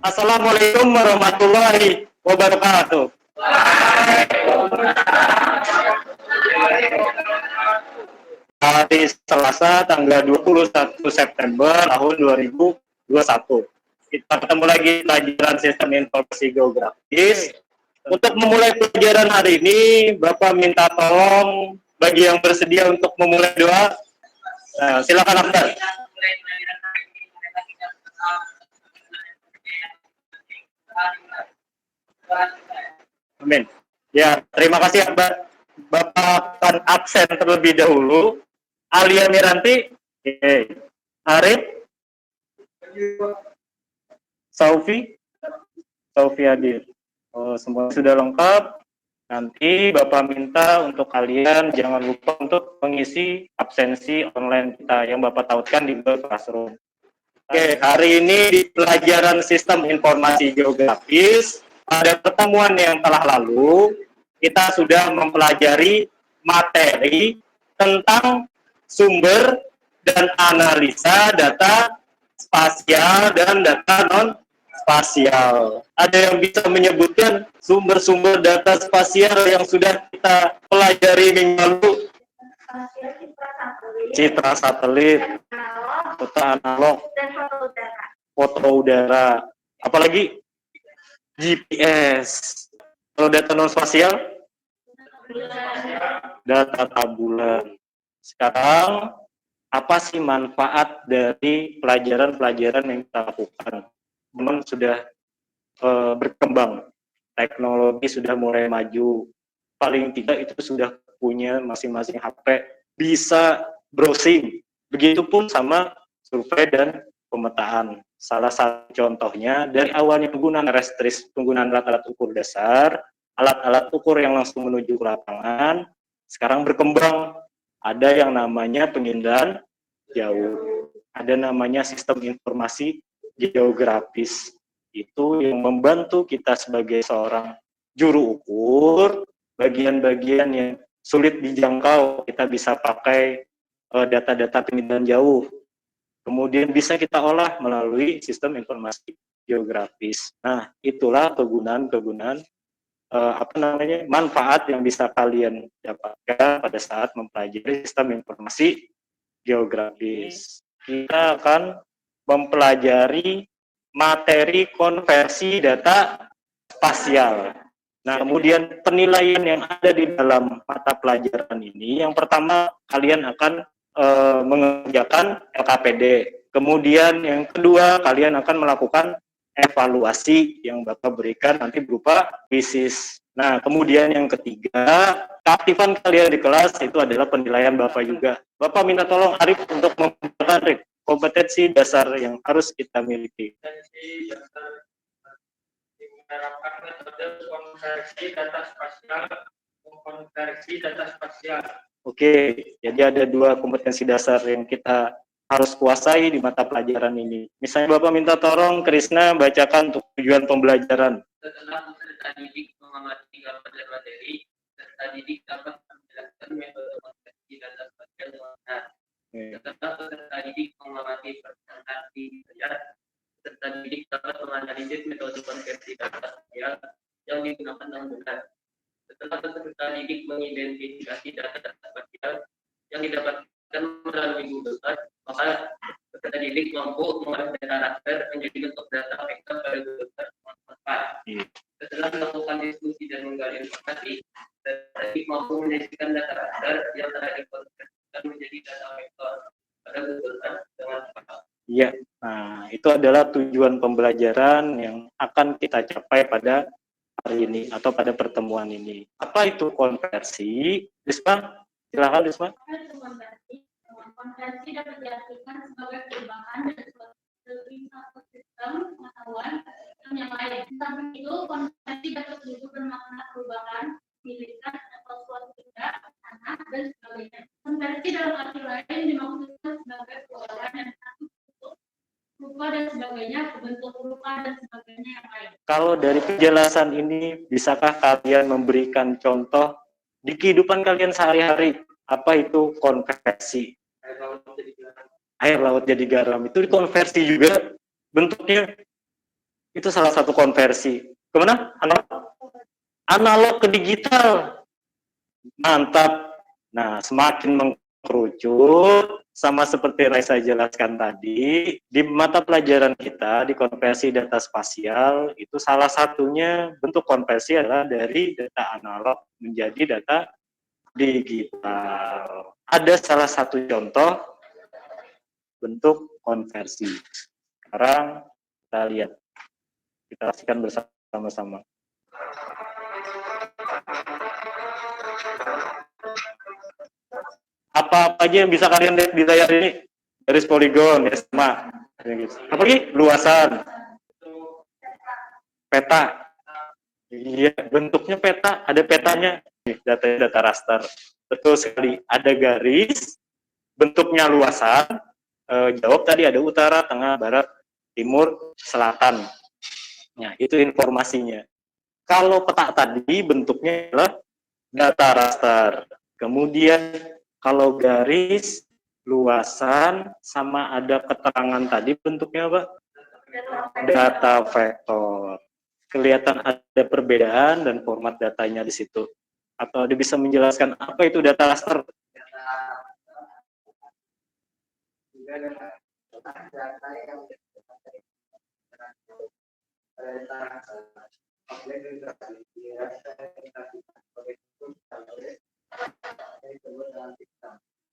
Assalamualaikum warahmatullahi wabarakatuh. Hari Selasa tanggal 21 September tahun 2021. Kita ketemu lagi pelajaran sistem informasi geografis. Untuk memulai pelajaran hari ini, Bapak minta tolong bagi yang bersedia untuk memulai doa. Nah, silakan Akbar. Amin. Ya, terima kasih Akbar. Bapak akan absen terlebih dahulu. Alia Miranti, Arif, Saufi hadir. Oh, semua sudah lengkap. Nanti Bapak minta untuk kalian jangan lupa untuk mengisi absensi online kita yang Bapak tautkan di Google Classroom. Oke, hari ini di pelajaran sistem informasi geografis, pada pertemuan yang telah lalu, kita sudah mempelajari materi tentang sumber dan analisa data spasial dan data non-spasial. Ada yang bisa menyebutkan sumber-sumber data spasial yang sudah kita pelajari minggu lalu? Citra satelit, peta analog, foto udara, apalagi GPS. Kalau data non spasial, data tabulan. Sekarang apa sih manfaat dari pelajaran-pelajaran yang kita lakukan? Memang sudah berkembang, teknologi sudah mulai maju. Paling tidak itu sudah punya masing-masing HP, bisa browsing. Begitupun sama survei dan pemetaan. Salah satu contohnya dari awalnya penggunaan restris, penggunaan alat-alat ukur dasar, alat-alat ukur yang langsung menuju ke lapangan, sekarang berkembang. Ada yang namanya penginderaan jauh, ada namanya sistem informasi geografis. Itu yang membantu kita sebagai seorang juru ukur, bagian-bagian yang sulit dijangkau, kita bisa pakai data-data penginderaan jauh. Kemudian bisa kita olah melalui sistem informasi geografis. Nah, itulah kegunaan-kegunaan manfaat yang bisa kalian dapatkan pada saat mempelajari sistem informasi geografis. Kita akan mempelajari materi konversi data spasial. Nah, kemudian penilaian yang ada di dalam mata pelajaran ini, yang pertama kalian akan mengerjakan LKPD. Kemudian yang kedua, kalian akan melakukan evaluasi yang Bapak berikan nanti berupa kuisis. Nah, kemudian yang ketiga, keaktifan kalian di kelas itu adalah penilaian Bapak juga. Bapak minta tolong Arif untuk memberikan kompetensi dasar yang harus kita miliki. Menerapkan metode konversi data spasial. Oke, jadi ada dua kompetensi dasar yang kita harus kuasai di mata pelajaran ini. Misalnya Bapak minta tolong Krisna bacakan untuk tujuan pembelajaran. Setelah peserta didik mengamati gambar dan materi, peserta didik dapat menjelaskan metode konversi data spasial dengan benar. Setelah peserta didik mengamati presentasi belajar, peserta didik dapat menganalisis metode konversi data spasial yang digunakan dengan benar. Setelah peserta didik mengidentifikasi data spasial yang didapatkan melalui Google Earth, maka peserta didik mampu mengolah data raster menjadi bentuk data vektor pada Google Earth. Setelah melakukan diskusi dan menggali informasi, peserta didik mampu menyajikan data raster yang telah dikonversikan menjadi data vektor pada Google Earth dengan cepat. Iya, nah itu adalah tujuan pembelajaran yang akan kita capai pada hari ini atau pada pertemuan ini. Apa itu konversi? Risma, silakan Risma. Konversi dapat diartikan sebagai perubahan dari suatu sistem pengetahuan yang lain. Samping itu, konversi dapat juga bermakna perubahan, militan atau suatu benda, tanah, dan sebagainya. Konversi dalam arti lain dimaksudkan sebagai perubahan yang satu rupa dan sebagainya, bentuk rupa dan sebagainya yang lain. Kalau dari penjelasan ini, bisakah kalian memberikan contoh di kehidupan kalian sehari-hari? Apa itu konversi? Air laut jadi garam. Itu dikonversi juga bentuknya. Itu salah satu konversi. Kemana? Analog ke digital. Mantap. Nah, semakin mengkerucut, sama seperti Raisa jelaskan tadi, di mata pelajaran kita, di konversi data spasial, itu salah satunya bentuk konversi adalah dari data analog menjadi data digital. Ada salah satu contoh bentuk konversi. Sekarang kita lihat, kita saksikan bersama-sama. Apa aja yang bisa kalian lihat di layar ini? Garis poligon, ya sama. Apa lagi? Luasan. Peta. Iya, bentuknya peta, ada petanya. Data raster. Betul sekali. Ada garis, bentuknya luasan. Jawab tadi ada utara, tengah, barat, timur, selatan. Nah, itu informasinya. Kalau peta tadi bentuknya adalah data raster. Kemudian kalau garis, luasan, sama ada keterangan tadi bentuknya apa? Data vektor. Kelihatan ada perbedaan dan format datanya di situ. Atau dia bisa menjelaskan apa itu data raster?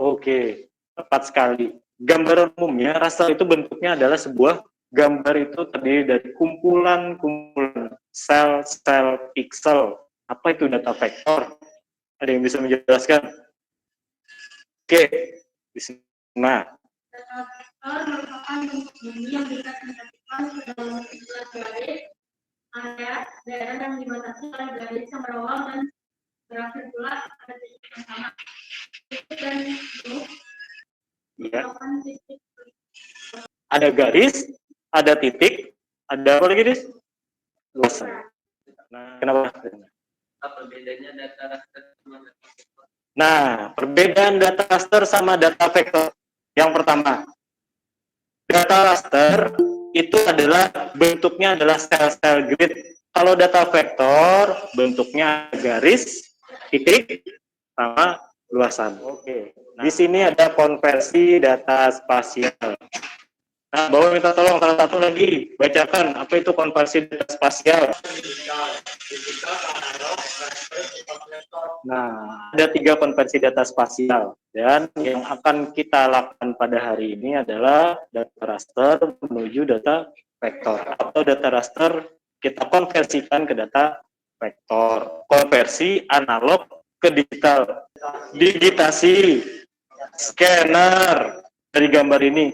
Oke, tepat sekali. Gambaran umumnya, raster itu bentuknya adalah sebuah gambar itu terdiri dari kumpulan-kumpulan sel-sel pixel. Apa itu data vektor? Ada yang bisa menjelaskan? Oke, bismillah. Data vektor merupakan bentuk bumi yang bisa diartikan ke dalam sebuah garis area daerah yang dibatasi oleh garis yang berawal dan berakhir pula pada titik yang sama. Titik dan grup merupakan titik. Ada garis, ada titik, ada apa lagi, Dis? Luasan. Nah, kenapa? Apa bedanya data raster sama data vektor? Nah, perbedaan data raster sama data vektor. Yang pertama, data raster itu adalah bentuknya adalah sel-sel grid. Kalau data vektor bentuknya garis, titik, sama luasan. Oke. Nah, di sini ada konversi data spasial. Nah, bawa minta tolong salah satu lagi bacakan apa itu konversi data spasial. Nah, ada 3 konversi data spasial dan yang akan kita lakukan pada hari ini adalah data raster menuju data vektor atau data raster kita konversikan ke data vektor. Konversi analog ke digital. Digitasi, scanner dari gambar ini.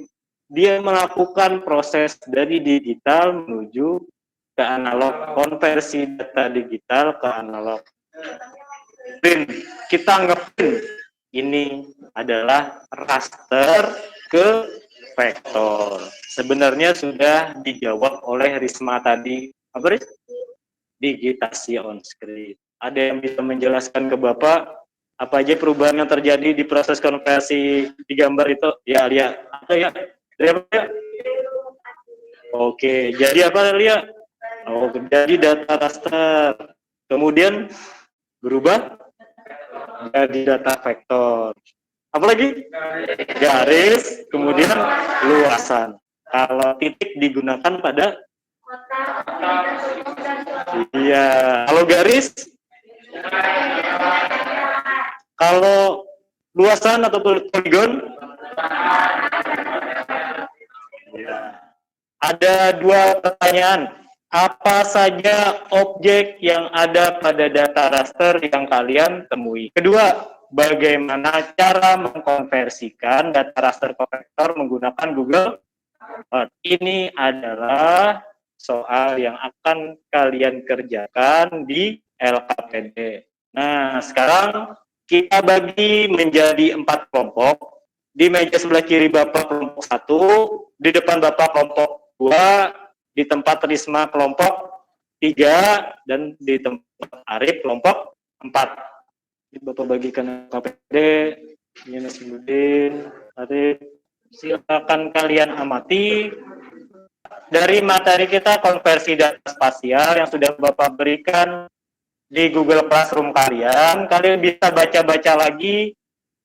Dia melakukan proses dari digital menuju ke analog, konversi data digital ke analog. Print, kita ngeprint, ini adalah raster ke vektor. Sebenarnya sudah dijawab oleh Risma tadi. Apa, Ris? Digitasi on screen. Ada yang bisa menjelaskan ke Bapak apa aja perubahan yang terjadi di proses konversi di gambar itu? Ya, lihat. Atau ya? Oke, jadi apa Lia? Oh, jadi data raster. Kemudian berubah jadi data vektor. Apalagi? Garis, kemudian luasan. Kalau titik digunakan pada iya, kalau garis, kalau luasan atau poligon, ya. Ada 2 pertanyaan. Apa saja objek yang ada pada data raster yang kalian temui? Kedua, bagaimana cara mengkonversikan data raster ke vektor menggunakan Google Earth? Ini adalah soal yang akan kalian kerjakan di LKPD. Nah, sekarang kita bagi menjadi 4 kelompok. Di meja sebelah kiri Bapak kelompok 1, di depan Bapak kelompok 2, di tempat Risma kelompok 3, dan di tempat Arif kelompok 4. Ini Bapak bagikan KPD, ini Nasibudin, Arif. Silakan kalian amati dari materi kita konversi data spasial yang sudah Bapak berikan di Google Classroom kalian bisa baca-baca lagi,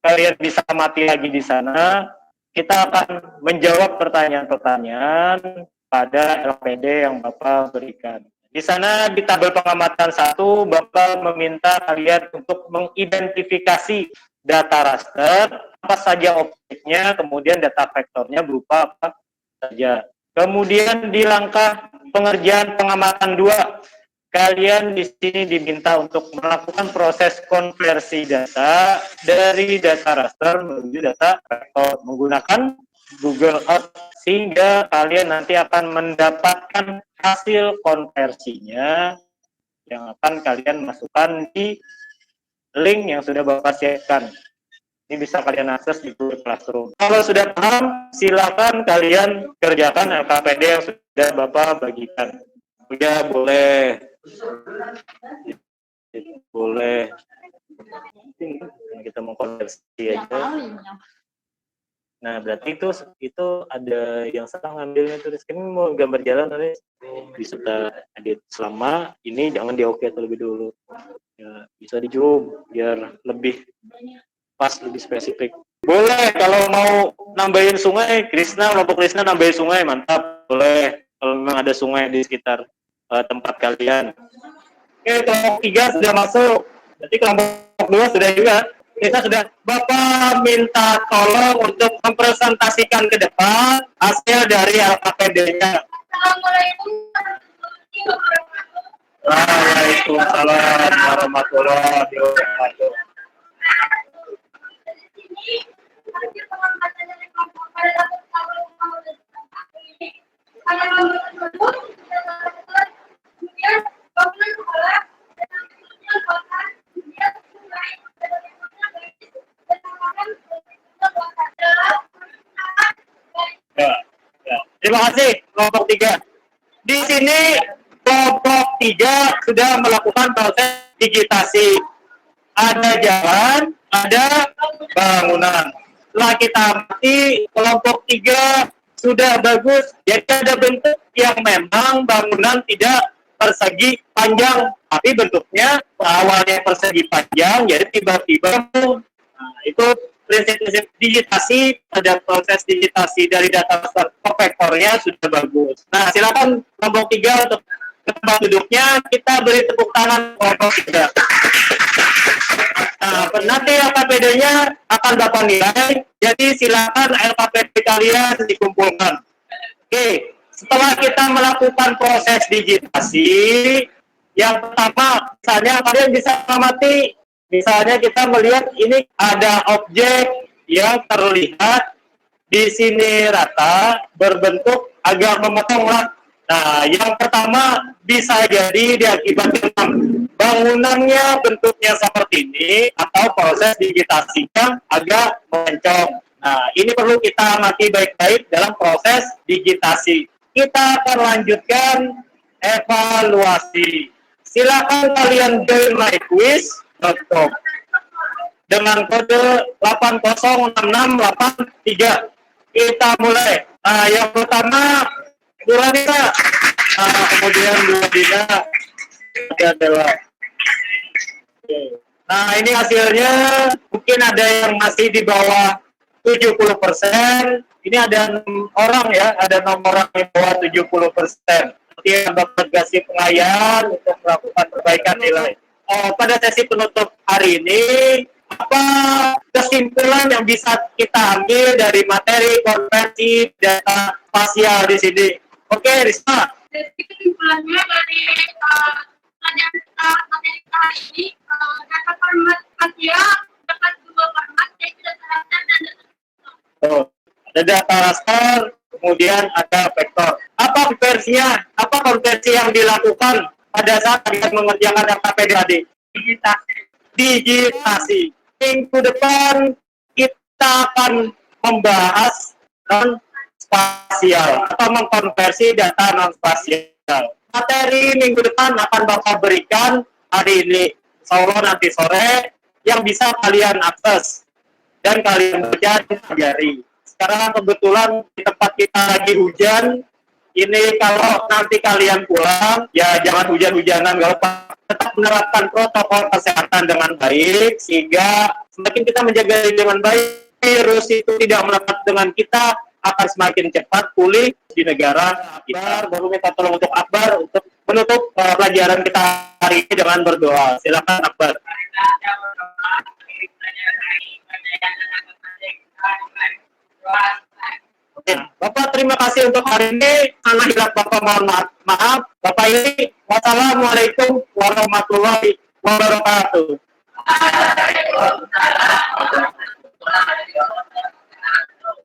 kalian bisa amati lagi di sana. Kita akan menjawab pertanyaan-pertanyaan pada LPD yang Bapak berikan. Di sana di tabel pengamatan 1, Bapak meminta kalian untuk mengidentifikasi data raster, apa saja objeknya, kemudian data vektornya berupa apa saja. Kemudian di langkah pengerjaan pengamatan 2, kalian di sini diminta untuk melakukan proses konversi data dari data raster menuju data vektor menggunakan Google Earth, sehingga kalian nanti akan mendapatkan hasil konversinya yang akan kalian masukkan di link yang sudah Bapak siapkan. Ini bisa kalian akses di Google Classroom. Kalau sudah paham, silakan kalian kerjakan LKPD yang sudah Bapak bagikan. Ya, boleh. Boleh. Kita mau konversi aja. Nah, berarti itu ada yang salah ngambilnya tulis. Ini mau gambar jalan nanti bisa edit. Selama ini jangan di oke terlebih dulu. Ya, bisa di zoom biar lebih pas, lebih spesifik. Boleh kalau mau nambahin sungai, kelompok Krishna nambahin sungai, mantap. Boleh kalau memang ada sungai di sekitar tempat kalian. Oke, kelompok 3 sudah masuk. Berarti kelompok 2 sudah juga. Kita sudah, Bapak minta tolong untuk mempresentasikan ke depan hasil dari LKPD-nya. Waalaikumsalam warahmatullahi wabarakatuh. Terima kasih kelompok 3. Di sini kelompok 3 sudah melakukan proses digitasi. Ada jalan, ada bangunan. Setelah kita amati, kelompok 3 sudah bagus. Jadi ada bentuk yang memang bangunan tidak persegi panjang, tapi bentuknya awalnya persegi panjang, jadi tiba-tiba itu prinsip-prinsip digitasi, ada proses digitasi dari data ke vektornya sudah bagus. Nah, silakan kelompok 3 untuk ke tempat duduknya, kita beri tepuk tangan kelompok 3. Nah, nanti LKPD-nya akan Bapak nilai, jadi silakan LKPD kalian dikumpulkan. Oke, setelah kita melakukan proses digitasi, yang pertama, misalnya kalian bisa mengamati. Misalnya kita melihat ini ada objek yang terlihat di sini rata, berbentuk agak memotong lah. Nah, yang pertama bisa jadi diakibatkan bangunannya bentuknya seperti ini atau proses digitasinya agak mencong. Nah, ini perlu kita amati baik-baik dalam proses digitasi. Kita akan lanjutkan evaluasi. Silakan kalian join my quiz dengan kode 806683. Kita mulai. Nah, yang pertama Duranita, kemudian Duradina, adalah. Nah, ini hasilnya mungkin ada yang masih di bawah 70%. Ini ada 6 orang ya, ada 6 orang di bawah 70%. Yang Bapak kasih pengayaan untuk melakukan perbaikan nilai. Pada sesi penutup hari ini, apa kesimpulan yang bisa kita ambil dari materi konversi data spasial di sini? Oke, Risma. Jadi kesimpulannya dari pelajaran materi hari ini, data format spasial dapat 2 format, yaitu data raster dan data vektor. Ada data raster, kemudian ada vektor. Apa konversinya? Apa konversi yang dilakukan pada saat kalian mengerjakan LKPD tadi? Digitasi. Minggu depan kita akan membahas non-spasial atau mengkonversi data non-spasial. Materi minggu depan akan Bapak berikan hari ini, insya Allah nanti sore, yang bisa kalian akses dan kalian baca dan pelajari. Sekarang kebetulan di tempat kita lagi hujan, ini kalau nanti kalian pulang, ya jangan hujan-hujanan, nggak apa, tetap menerapkan protokol kesehatan dengan baik, sehingga semakin kita menjaga diri dengan baik, virus itu tidak melekat dengan kita, akan semakin cepat pulih di negara kita. Baru minta tolong untuk Akbar untuk menutup pelajaran kita hari ini dengan berdoa. Silakan Akbar. Oke, Bapak terima kasih untuk hari ini. Karena hilaf Bapak mohon maaf. Bapak ini, wassalamualaikum warahmatullahi wabarakatuh. Waalaikumsalam warahmatullahi wabarakatuh.